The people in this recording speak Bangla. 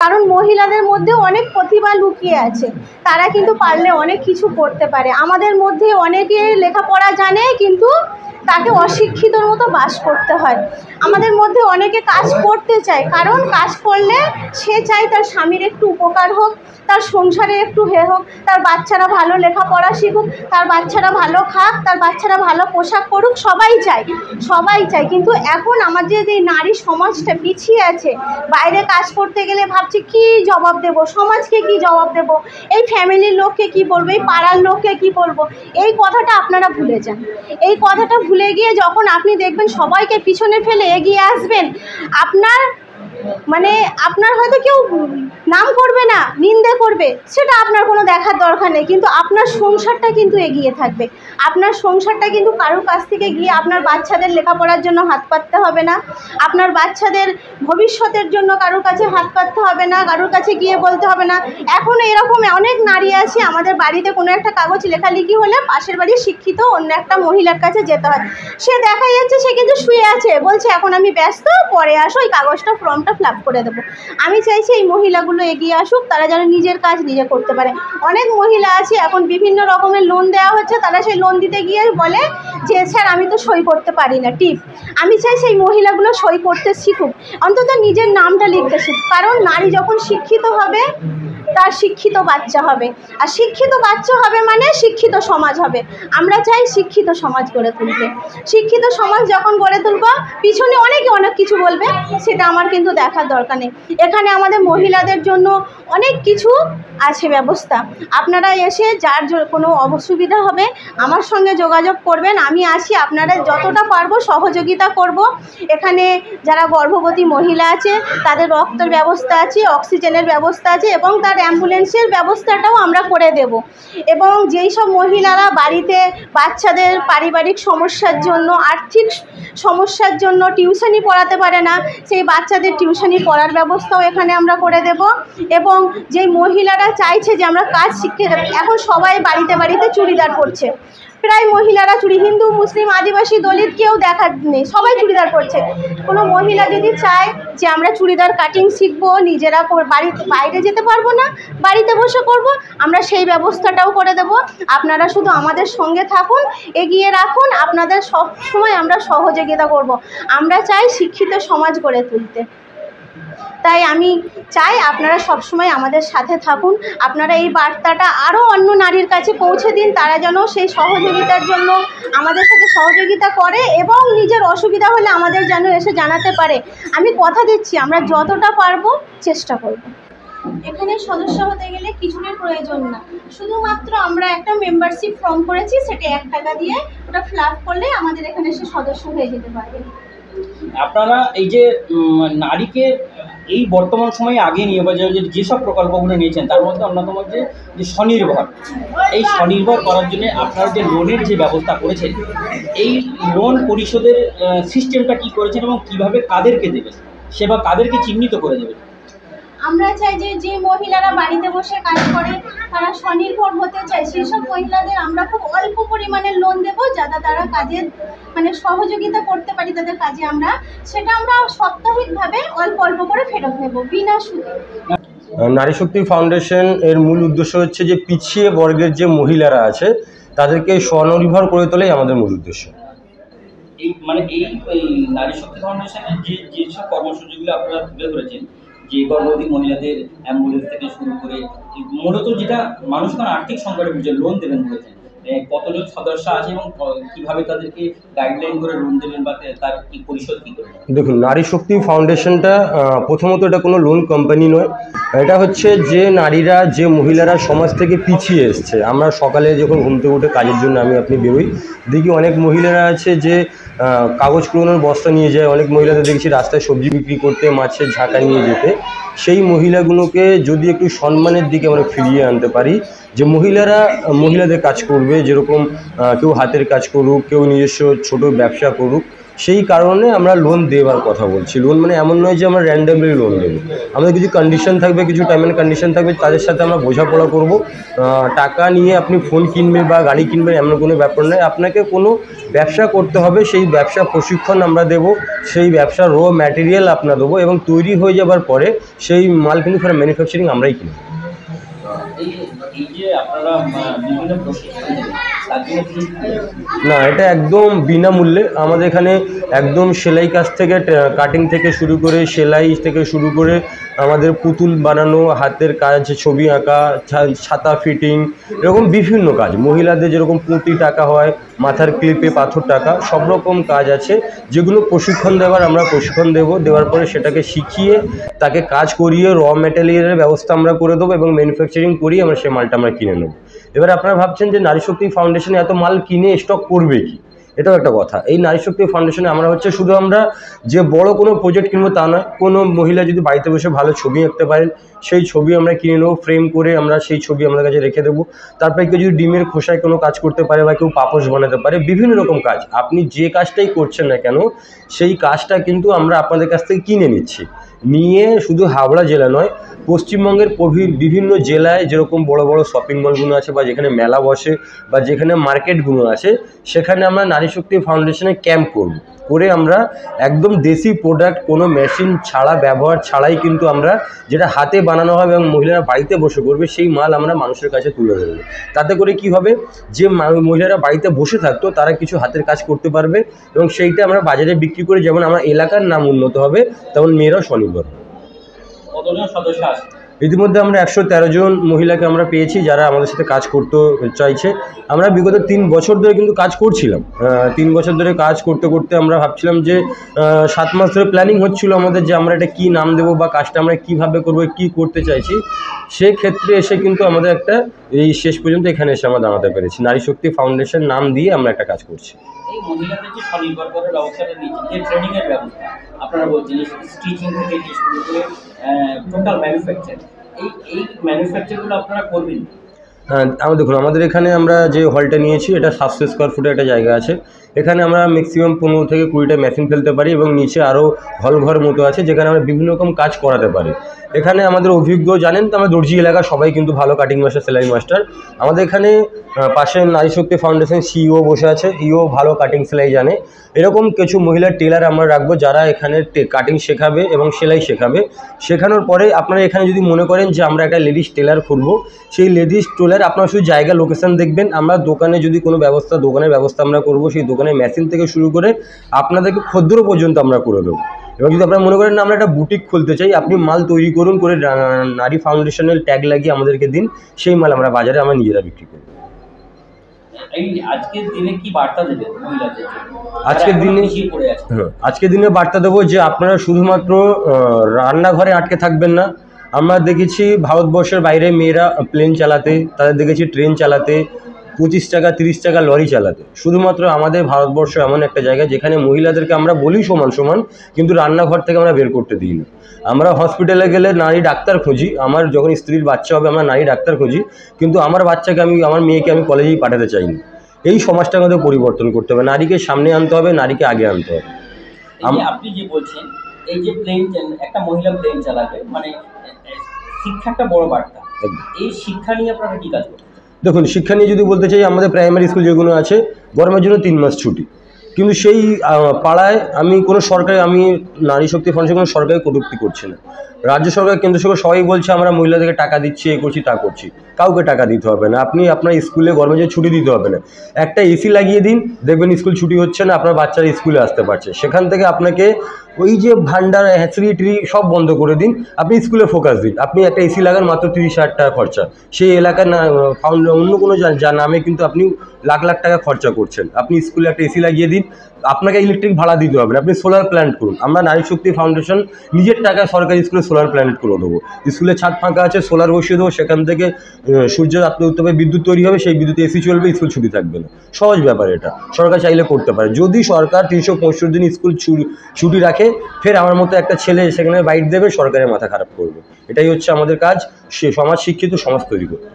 কারণ মহিলাদের মধ্যে অনেক প্রতিভা লুকিয়ে আছে, তারা কিন্তু পারলে অনেক কিছু করতে পারে। আমাদের মধ্যে অনেকে লেখাপড়া জানে কিন্তু তাকে অশিক্ষিতর মতো বাস করতে হয়। আমাদের মধ্যে অনেকে কাজ করতে চায়, কারণ কাজ করলে সে চায় তার স্বামীর একটু উপকার হোক, তার সংসারে একটু হোক, তার বাচ্চারা ভালো লেখাপড়া শিখুক, তার বাচ্চারা ভালো খাক, তার বাচ্চারা ভালো পোশাক পরুক, সবাই চায়। কিন্তু এখন আমাদের এই নারী সমাজটা পিছিয়ে আছে। বাইরে কাজ করতে গেলে ভাবছি কি জবাব দেব, সমাজকে কি জবাব দেব, এই ফ্যামিলির লোককে কি বলবো, এই পাড়ার লোককে কি বলবো। এই কথাটা আপনারা ভুলে যান। এই কথাটা ভুলে গিয়ে যখন আপনি দেখবেন সবাইকে পিছনে ফেলে এগিয়ে আসবেন, আপনার হয়তো কেউ নাম করবে না, নিন্দে করবে, সেটা আপনার কোনো দেখার দরকার নেই, কিন্তু আপনার সংসারটা কিন্তু এগিয়ে থাকবে। আপনার সংসারটা কিন্তু কারোর কাছ থেকে গিয়ে আপনার বাচ্চাদের লেখাপড়ার জন্য হাত পাততে হবে না, আপনার বাচ্চাদের ভবিষ্যতের জন্য কারোর কাছে হাত পাততে হবে না, কারোর কাছে গিয়ে বলতে হবে না। এখন এরকম অনেক নারী আছে, আমাদের বাড়িতে কোনো একটা কাগজ লেখালেখি হলে পাশের বাড়ির শিক্ষিত অন্য একটা মহিলার কাছে যেতে হয়। সে দেখা যাচ্ছে সে কিন্তু শুয়ে আছে, বলছে এখন আমি ব্যস্ত, পরে আসো, ওই কাগজটা ফর্মটা ফিল আপ করে দেবো। আমি চাইছি এই মহিলাগুলো এগিয়ে আসুক, তারা যেন নিজের কাজ নিজে করতে পারে। অনেক মহিলা আছে এখন বিভিন্ন রকমের লোন দেওয়া হচ্ছে, তারা সেই লোন দিতে গিয়ে বলে যে স্যার আমি তো সই করতে পারি না, টিপ। আমি চাই সেই মহিলাগুলো সই করতে শিখুক, অন্তত নিজের নামটা লিখতে শিখুক। কারণ নারী যখন শিক্ষিত হবে তার শিক্ষিত বাচ্চা হবে, আর শিক্ষিত বাচ্চা হবে মানে শিক্ষিত সমাজ হবে। আমরা চাই শিক্ষিত সমাজ গড়ে তুলতে। শিক্ষিত সমাজ যখন গড়ে তুলব, পিছনে অনেকে অনেক কিছু বলবে, সেটা আমার কিন্তু দেখার দরকার নেই। এখানে আমাদের মহিলাদের জন্য অনেক কিছু আছে ব্যবস্থা। আপনারা এসে যার কোনো অসুবিধা হবে আমার সঙ্গে যোগাযোগ করবেন, আমি আছি, আপনারা যতটা পারবো সহযোগিতা করব। এখানে যারা গর্ভবতী মহিলা আছে তাদের রক্তের ব্যবস্থা আছে, অক্সিজেনের ব্যবস্থা আছে, এবং তার অ্যাম্বুলেন্সের ব্যবস্থাটাও আমরা করে দেব। এবং যেই সব মহিলারা বাড়িতে বাচ্চাদের পারিবারিক সমস্যার জন্য, আর্থিক সমস্যার জন্য টিউশনি পড়াতে পারে না, সেই বাচ্চাদের টিউশনি পড়ার ব্যবস্থাও এখানে আমরা করে দেব। এবং যেই মহিলারা চাইছে যে আমরা কাজ শিখে দেব, এখন সবাই বাড়িতে বাড়িতে চুড়িদার পরছে, প্রায় মহিলারা হিন্দু মুসলিম আদিবাসী দলিত কেউ দেখা নেই, সবাই চুড়িদার পরছে। কোনো মহিলা যদি চায় যে আমরা চুড়িদার কাটিং শিখবো, নিজেরা বাইরে যেতে পারবো না, বাড়িতে বসে করব, আমরা সেই ব্যবস্থাটাও করে দেব। আপনারা শুধু আমাদের সঙ্গে থাকুন, এগিয়ে রাখুন, আপনাদের সব সময় আমরা সহযোগিতা করব। আমরা চাই শিক্ষিত সমাজ গড়ে তুলতে। তাই আমি চাই আপনারা সবসময় আমাদের সাথে থাকুন। আপনারা এই বার্তাটা আরও অন্য নারীর কাছে পৌঁছে দিন, তারা যেন সেই সহযোগিতার জন্য আমাদের সাথে সহযোগিতা করে, এবং নিজের অসুবিধা হলে আমাদের যেন এসে জানাতে পারে। আমি কথা দিচ্ছি আমরা যতটা পারবো চেষ্টা করব। এখানে সদস্য হতে গেলে কিছুর প্রয়োজন না, শুধুমাত্র আমরা একটা মেম্বারশিপ ফর্ম করেছি, সেটা 1 টাকা দিয়ে ওটা ফিল আপ করলে আমাদের এখানে এসে সদস্য হয়ে যেতে পারবে। আপনারা এই যে নারীকে এই বর্তমান সময়ে আগে নিয়ে যেসব প্রকল্পগুলো নিয়েছেন, তার মধ্যে অন্যতম যে স্বনির্ভর, এই স্বনির্ভর করার জন্য আপনারা যে লোনের যে ব্যবস্থা করেছেন, এই লোন পরিশোধের সিস্টেমটা কি করেছেন এবং কিভাবে কাদেরকে দেবেন, সেবা কাদেরকে চিহ্নিত করে দেবেন? আমরা চাই যে মহিলারা বাড়িতে বসে কাজ করে, তারা স্বনির্ভর হতে চায়, সেই সব মহিলাদের আমরা খুব অল্প পরিমাণে লোন দেবো, যাতে তারা কাজে সহযোগিতা করতে পারি তাদের কাজে। সেটা আমরা সাপ্তাহিকভাবে অল্প অল্প করে ফেরত নেব, বিনা সুদে। নারী শক্তি ফাউন্ডেশন এর মূল উদ্দেশ্য হচ্ছে যে পিছিয়ে বর্গের যে মহিলারা আছে তাদেরকে স্বনির্ভর করে তোলাই আমাদের মূল উদ্দেশ্য। এই নারী শক্তি ফাউন্ডেশনের যেসব কর্মসূচিগুলো আপনারা তুলে ধরেছেন, যে গর্ভবতী মহিলাদের অ্যাম্বুলেন্স থেকে শুরু করে, মূলত যেটা মানুষ আর্থিক সংকটে বুঝে লোন দেবেন বলেছেন, কতজন সদস্য আছে এবং কিভাবে তাদেরকে গাইডলাইন করে লোন দেবেন বা তার কি পরিশোধ কি করবেন? দেখুন, নারী শক্তি ফাউন্ডেশনটা প্রথমত এটা কোনো লোন কোম্পানি নয়, এটা হচ্ছে যে নারীরা, যে মহিলারা সমাজ থেকে পিছিয়ে এসছে। আমরা সকালে যখন ঘুম থেকে উঠে কাজের জন্য আপনি বেরোই, দেখি অনেক মহিলারা আছে যে কাগজ কুড়োনোর বস্তা নিয়ে যায়, অনেক মহিলাদের দেখছি রাস্তায় সবজি বিক্রি করতে, মাছের ঝাঁকা নিয়ে যেতে। সেই মহিলাগুলোকে যদি একটু সম্মানের দিকে আমরা ফিরিয়ে আনতে পারি, যে মহিলাদের কাজ করবে, যেরকম কেউ হাতের কাজ করুক, কেউ নিজস্ব ছোট ব্যবসা করুক, সেই কারণে আমরা লোন দেওয়ার কথা বলছি। লোন মানে এমন নয় যে আমরা র্যান্ডামলি লোন দেবো, আমাদের কিছু কন্ডিশন থাকবে, কিছু টাইম অ্যান্ড কন্ডিশন থাকবে, তাদের সাথে আমরা বোঝাপড়া করব। টাকা নিয়ে আপনি ফোন কিনবেন বা গাড়ি কিনবেন এমন কোনো ব্যাপার নয়, আপনাকে কোনো ব্যবসা করতে হবে, সেই ব্যবসা প্রশিক্ষণ আমরা দেবো, সেই ব্যবসার র ম্যাটেরিয়াল আপনার দেবো, এবং তৈরি হয়ে যাবার পরে সেই মাল কিন্তু ফর ম্যানুফ্যাকচারিং আমরাই কিনব। এই যে আপনারা বিভিন্ন প্রশিক্ষণ দেন, তার জন্য ফিস না, এটা একদম বিনামূল্যে। আমাদের এখানে একদম সেলাই কাজ থেকে, কাটিং থেকে শুরু করে, সেলাই থেকে শুরু করে, আমাদের পুতুল বানানো, হাতের কাজ, ছবি আঁকা, ছাতা ফিটিং, এরকম বিভিন্ন কাজ। মহিলাদের যেরকম পুঁতি টাকা হয়, মাথার ক্লিপে পাথর টাকা, সব রকম কাজ আছে যেগুলো প্রশিক্ষণ দেওয়ার আমরা প্রশিক্ষণ দেওয়ার পরে সেটাকে শিখিয়ে তাকে কাজ করিয়ে র ম্যাটেরিয়ালের ব্যবস্থা আমরা করে দেবো, এবং ম্যানুফ্যাকচারিং করিয়ে আমরা সেই মালটা আমরা কিনে নেবো। এবার আপনারা ভাবছেন যে নারী শক্তি ফাউন্ডেশনে এত মাল কিনে স্টক করবে কি, এটাও একটা কথা। এই নারী শক্তি ফাউন্ডেশনে আমরা হচ্ছে শুধু আমরা যে বড় কোনো প্রজেক্ট কিনবো তা নয়, কোনো মহিলা যদি বাড়িতে বসে ভালো ছবি আঁকতে পারেন সেই ছবি আমরা কিনে নেবো, ফ্রেম করে আমরা সেই ছবি আমাদের কাছে রেখে দেবো। তারপরে কেউ যদি ডিমের খোসায় কোনো কাজ করতে পারে বা কেউ পাপোশ বানাতে পারে, বিভিন্ন রকম কাজ, আপনি যে কাজটাই করছেন না কেন সেই কাজটা কিন্তু আমরা আপনাদের কাছ থেকে কিনে নিচ্ছি। নিয়ে শুধু হাওড়া জেলা নয়, পশ্চিমবঙ্গের বিভিন্ন জেলায় যেরকম বড় বড় শপিং মলগুলো আছে বা যেখানে মেলা বসে বা যেখানে মার্কেটগুলো আছে, সেখানে আমরা নারী শক্তি ফাউন্ডেশনে ক্যাম্প করে আমরা একদম দেশি প্রোডাক্ট, কোনো মেশিন ছাড়া, ব্যবহার ছাড়াই কিন্তু আমরা যেটা হাতে বানানো হবে এবং মহিলারা বাড়িতে বসে করবে সেই মাল আমরা মানুষের কাছে তুলে ধরবো। তাতে করে কি হবে, যে মহিলারা বাড়িতে বসে থাকতো তারা কিছু হাতের কাজ করতে পারবে, এবং সেইটা আমরা বাজারে বিক্রি করে যেমন আমার এলাকার নাম উন্নত হবে, তেমন মেয়েরাও স্বনির্ভর হবে। কতজন সদস্য আছে? ইতিমধ্যে আমরা 113 জন মহিলাকে আমরা পেয়েছি যারা আমাদের সাথে কাজ করতে চাইছে। আমরা বিগত 3 বছর ধরে কিন্তু কাজ করছিলাম। 3 বছর ধরে কাজ করতে করতে আমরা ভাবছিলাম যে 7 মাস ধরে প্ল্যানিং হচ্ছিল আমাদের যে আমরা এটা কী নাম দেবো বা কাজটা আমরা কীভাবে করবো, কী করতে চাইছি। সেক্ষেত্রে এসে কিন্তু আমাদের একটা এই শেষ পর্যন্ত এখানে এসে আমরা দাঁড়াতে পেরেছি। নারী শক্তি ফাউন্ডেশন নাম দিয়ে আমরা একটা কাজ করছি। এই মহিলাদের যে স্বনির্ভর করার ব্যবস্থাটা নিচ্ছেন, যে ট্রেনিংয়ের ব্যবস্থা আপনারা বলছেন, স্টিচিং থেকে যে শুরু করে টোটাল ম্যানুফ্যাকচার, এই ম্যানুফ্যাকচারগুলো আপনারা করবেন? আমরা দেখুন, আমাদের এখানে আমরা যে হলটা নিয়েছি এটা 700 স্কোয়ার ফুটের একটা জায়গা আছে। এখানে আমরা ম্যাক্সিমাম 15 থেকে 20টা মেশিন ফেলতে পারি, এবং নিচে আরও হলঘর মতো আছে যেখানে আমরা বিভিন্ন রকম কাজ করাতে পারি। এখানে আমাদের অভিজ্ঞ, জানেন তো আমরা দর্জি এলাকা সবাই কিন্তু ভালো কাটিং মাস্টার, সেলাই মাস্টার। আমাদের এখানে পাশে নারী শক্তি ফাউন্ডেশন সিইও বসে আছে, ইও ভালো কাটিং সেলাই জানে। এরকম কিছু মহিলা টেলার আমরা রাখবো যারা এখানে কাটিং শেখাবে এবং সেলাই শেখাবে। শেখানোর পরে আপনারা এখানে যদি মনে করেন যে আমরা একটা লেডিস টেলার খুলবো, সেই লেডিস টেলার আপনারা শুধু জায়গা লোকেশন দেখবেন, আমরা দোকানে যদি কোনো ব্যবস্থা, দোকানের ব্যবস্থা আমরা করবো, সেই দোকানের মেশিন থেকে শুরু করে আপনাদেরকে খদ্দের পর্যন্ত আমরা করে দেবো। এবং যদি আপনারা মনে করেন না আমরা একটা বুটিক খুলতে চাই, আপনি মাল তৈরি করুন, করে নারী ফাউন্ডেশনের ট্যাগ লাগিয়ে আমাদেরকে দিন, সেই মাল আমরা বাজারে আমরা নিজেরা বিক্রি করি। এই আজকের দিনে কি বার্তা দেবেন মহিলাদের জন্য? আজকের দিনে বার্তা দেবো যে আপনারা শুধুমাত্র রান্নাঘরে আটকে থাকবেন না। আমরা দেখেছি ভারতবর্ষের বাইরে মেয়েরা প্লেন চালাতে, তাদের দেখেছি ট্রেন চালাতে, 25 টাকা 30 টাকা লরি চালাতে। শুধুমাত্র আমাদের ভারতবর্ষ এমন একটা জায়গা যেখানে মহিলাদেরকে আমরা বলি সমান সমান, কিন্তু রান্নাঘর থেকে আমরা বের করতে দিই না। আমরা হসপিটালে গেলে নারী ডাক্তার খুঁজি, আমার যখন স্ত্রীর বাচ্চা হবে আমরা নারী ডাক্তার খুঁজি, কিন্তু আমার বাচ্চাকে আমার মেয়েকে আমি কলেজেই পাঠাতে চাই না। এই সমাজটা আমাদের পরিবর্তন করতে হবে, নারীকে সামনে আনতে হবে, নারীকে আগে আনতে হবে। আপনি যে বলছেন এই যে প্লেন, একটা মহিলা প্লেন চালাবে, মানে শিক্ষা একটা বড় বার্তা। এই শিক্ষা নিয়ে আপনারা কি কাজ করবেন? দেখুন, শিক্ষা নিয়ে যদি বলতে চাই, আমাদের প্রাইমারি স্কুল যেগুলো আছে গরমের জন্য 3 মাস ছুটি, কিন্তু সেই পাড়ায় আমি নারী শক্তি ফাউন্ডেশন কোনো সরকারি কটূক্তি করছি না। রাজ্য সরকার, কেন্দ্র সরকার সবাই বলছে আমরা মহিলাদেরকে টাকা দিচ্ছি, এ করছি, তা করছি। কাউকে টাকা দিতে হবে না। আপনি আপনার স্কুলে গরমের জন্য ছুটি দিতে হবে না, একটা এসি লাগিয়ে দিন, দেখবেন স্কুল ছুটি হচ্ছে না, আপনার বাচ্চারা স্কুলে আসতে পারছে। সেখান থেকে আপনাকে ওই যে ভান্ডার, হ্যাঁচড়ি ট্রি সব বন্ধ করে দিন, আপনি স্কুলে ফোকাস দিন। আপনি একটা এসি লাগান, মাত্র 30,000 টাকা খরচা। সেই এলাকার অন্য কোনো যার নামে কিন্তু আপনি লাখ লাখ টাকা খরচা করছেন। আপনি স্কুলে একটা এসি লাগিয়ে দিন, আপনাকে ইলেকট্রিক ভাড়া দিতে হবে না, আপনি সোলার প্ল্যান্ট করুন। আমরা নারী শক্তি ফাউন্ডেশন নিজের টাকায় সরকারি স্কুলে সোলার প্ল্যান্ট করে দেবো। স্কুলের ছাদ ফাঁকা আছে, সোলার বসিয়ে দেবো, সেখান থেকে সূর্যের আপনার উত্তাপে বিদ্যুৎ তৈরি হবে, সেই বিদ্যুৎ এসি চলবে, স্কুল ছুটি থাকবে না। সহজ ব্যাপার, এটা সরকার চাইলে করতে পারে। যদি সরকার 365 দিন স্কুল ছুটি রাখে, ফের আমার মতো একটা ছেলে সেখানে বাইট দেবে, সরকারের মাথা খারাপ করবে। এটাই হচ্ছে আমাদের কাজ, সে সমাজ শিক্ষিত সমাজ তৈরি করবে।